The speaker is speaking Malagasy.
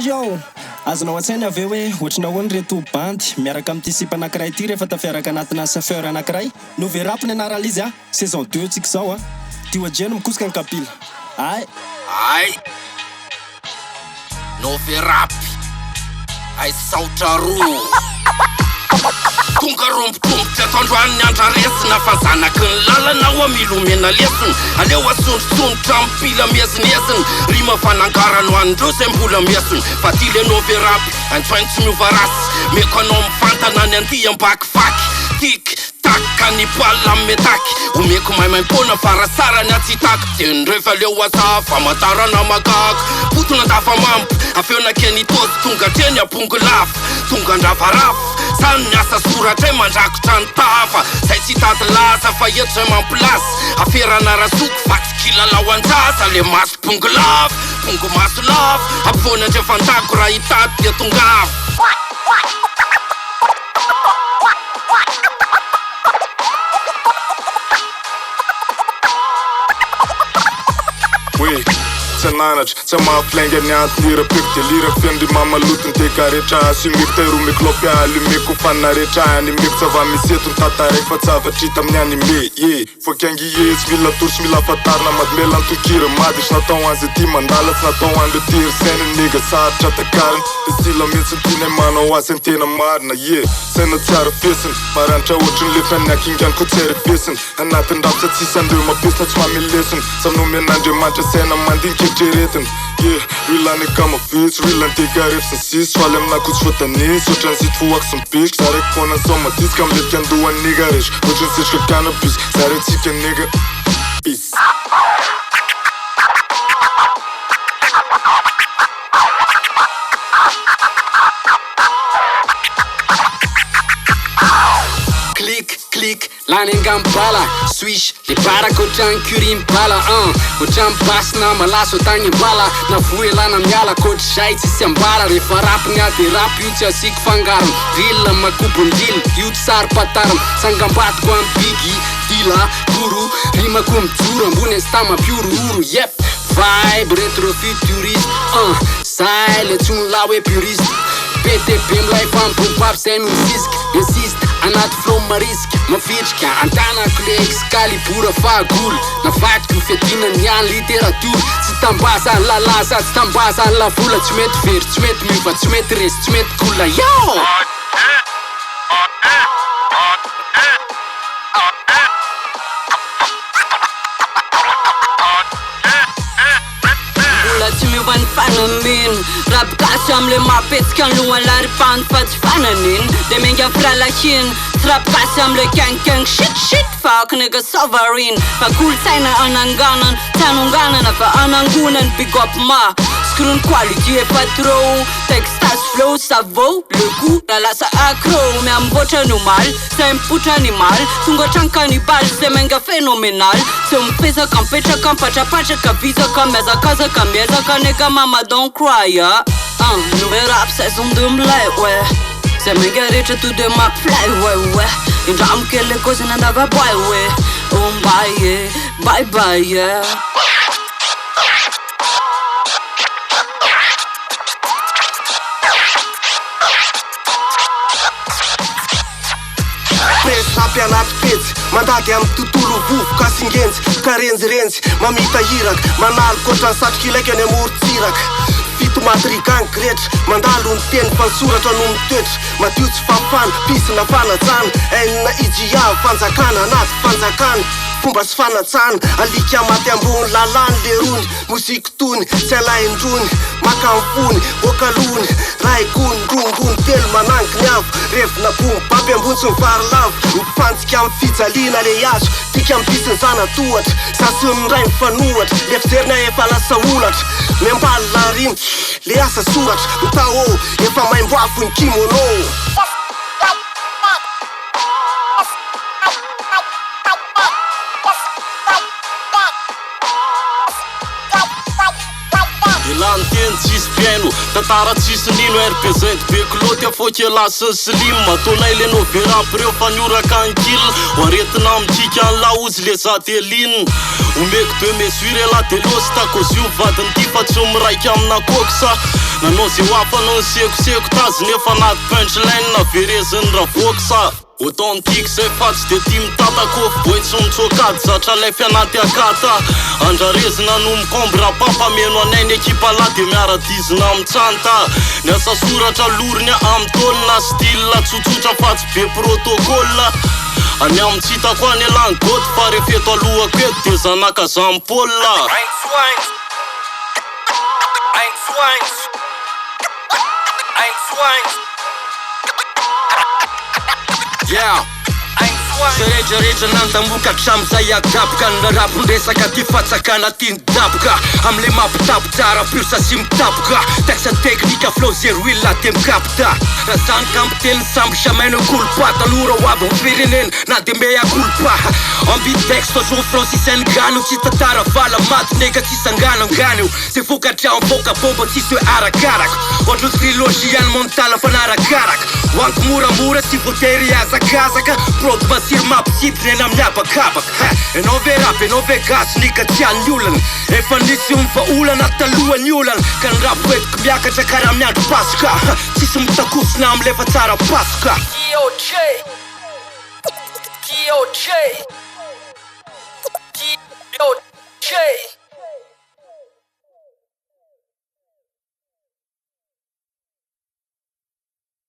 Yo, azonao an-tsaina avy eo hoe ohatrana ahoany reto bandy miaraka amin'ny tisipa anankiray ity rehefa tafiaraka anatina chauffeur anankiray no verapiny anarana izy a saison 2 tsika zao a Tio Adriano mikosika ny kapila ay no verapy ay saotra roa tonga rombotombotra atandroany ny andraresina fa zanaky ny lalana ho milomena lesiny aleo asondrotsondrotra mipila miezinyeziny rima fanangarano andreo zay mbola mesiny fa ty le no verapy antsoaintsy miova rasy meko anao mifantana ny andy ambakivaky tik taka ny poala metaky omeko maimaim-pona farasara ny atsitaky tenrefa leo asa famantarana makako potona dafa mampo afeonake ny tozy tonga treny apongo lafo tonga andravarafo sany ny asa soratra mandrakotra ny tafa zay tsy tady lasa fa eto zay mampilasy aferana rasoko fa tsy kilalao anjasa le maso pongo lafo pongo maso lafo ampivoana andre fantako raha hitady dia tongafo Sananatra, tsy mahafilainga ny antonira peko de lira fendry mamalotony teka rehetra asymeko tairomeko lopia alumeko fanina rehetra animeko tsy ava misy eto ny tataraiky fa tsy avatrita amin'ny anime fokangy tsy mila tory tsy mila fatarina madimela antokira mady tsy natao anzy ty mandala tsy natao andro tiry saina nega saritra takariny de sila mihitsy tiny manao azy ny tena marina saina tsara fesiny maranitra ohatriny letra ny akingany ko tsy arifesiny anatin'ny rafo sa tsisy andreo mapesina tsy mamelesiny saminomen'andriamanitra saina mandinky eritreretiny rilany kama vitsy rilany teka refy sisy faly aminakotsy fotanisy ohatrany sity foaky sy mipisika za raiky foana sao madiska amletika andohany nega resy ohatrany sitrika cannabis za retsika nega peace Click, lany angambala swish, le baraka ohatrany curim-bala ohatrany basina malaso tagny ambala na voelana miala koatry zay tsisy ambala rehefa rapiny ady rapy io tsy asiko fangarony drilla makobondrily io tsary patariny sangambatiko amin'ny bigy dila goro rimako mijoro ambony astama piorooro vibe retrofuturiste zay le tsony la hoe puriste PTB milay fampompapy zay no misisiky insiste anaty flow marisika mafitrika antanako le excalibura fagolo navadiko ny fiadinany any literatura tsy tambazany lalaza tsy tambazany lavola tsy mety very tsy mety miova tsy mety resy tsy mety kola tsy miova ny fanameno rapikasy amle mapetsika ny lohany laripany fa tsy fananeny de menga firalakiny tsy rapikasy amle kankang shit fa akinega sovereign fa kolotsaina ananganana tsy anonganana fa anangonany big up ma screen quality efa trop textas flow ça vaut le coup la lasa accro miamboatra ny omaly say mipotra ny maly tonga trany cannibal zay menga phénoménal tsy mipesaka mipetraka mipatrapatraka visaka miazakazaka miezaka nega mama don't cry nouvel rap saison 2 milay zay menga rehetra to de mampilay indramo kely le kozy nandavaboay ombaye bye bye Sapy anaty petsy mandaky amin'ny tontolo vovoka singentsy karenjirentsy mamita hiraka manalo koatrany satroka ilaika any amorontsiraka fito matrigangiko rehetra mandalo ny teny fansoratra no mitoetra matio tsy fafana pisina fanatsana ainina ijiavy fanjakana anaty fanjakana fomba sy fanatsana alika maty ambony lalany le rony moziko tony tsy alaindrony makamfony vokalony raikony rongony telo manangy ny avo revina bomy baby ambony sy mivarolavo mifantsika amin'ny fijaliana le azo tika mipisiny zana tohatra sasony ray mifanohatra le fijerina efa lasa olatra miambaly larimy le asa soratra mitao efa maimboafo ny kimono Lanteny tsisy piaino tara tsisy nino represente beky loty afoky lasa slim matonaile no verapy reo fanyoraka ankil oaretina amikiky an la ozy le zatelin omeko 2 mesure la de losy takozio vadiny ty fa tsy miraiky amina koky sa nanao ze hoafanao ny sekoseko tazy nefa anaty punchline navereziny ravoky sa authentique zay fa tsy de tia mitatako boy tsy mitsokady zatra lefy anaty akata andrarezina no mikomby rapapa meno anay ny ekipa la de miaradizina amitsanta ny asa soratra loriny amitaolina style tsotsotra fa tsy be protocole any amitsitako any langoty fa refeto alohako eto de zanaka zampola Yeah Sereja nandamoka hatramin'izay adabaka ny rapondresaka ty fatsakana ty nidaboka amle mampitabo tsara plus sy mitaboka taxa teknika flow zero illa de mikapita raha zany kampiteny samby samaino kolopata lora ho avy firenena na de meya kolpa ambitexte zo francisane gano tsy tatara vala maty nega tsy sanganangano se fokatrao foka bomba tsisy hoe arakaraka ohatra trilogie any montala fanarakaraka hoanko moramora tsy votery azakazaka prod masiry mampisidry ena amin'ny abakabaka enao ve rapy enao ve gasy nika tian'ny olana efa nisy ompa olana talohan'ny olana ka ny rapy hoetiko miakatra karaha amin'ny andro pasoka tsisy mitakosina amlefa tsara pasoka DOJ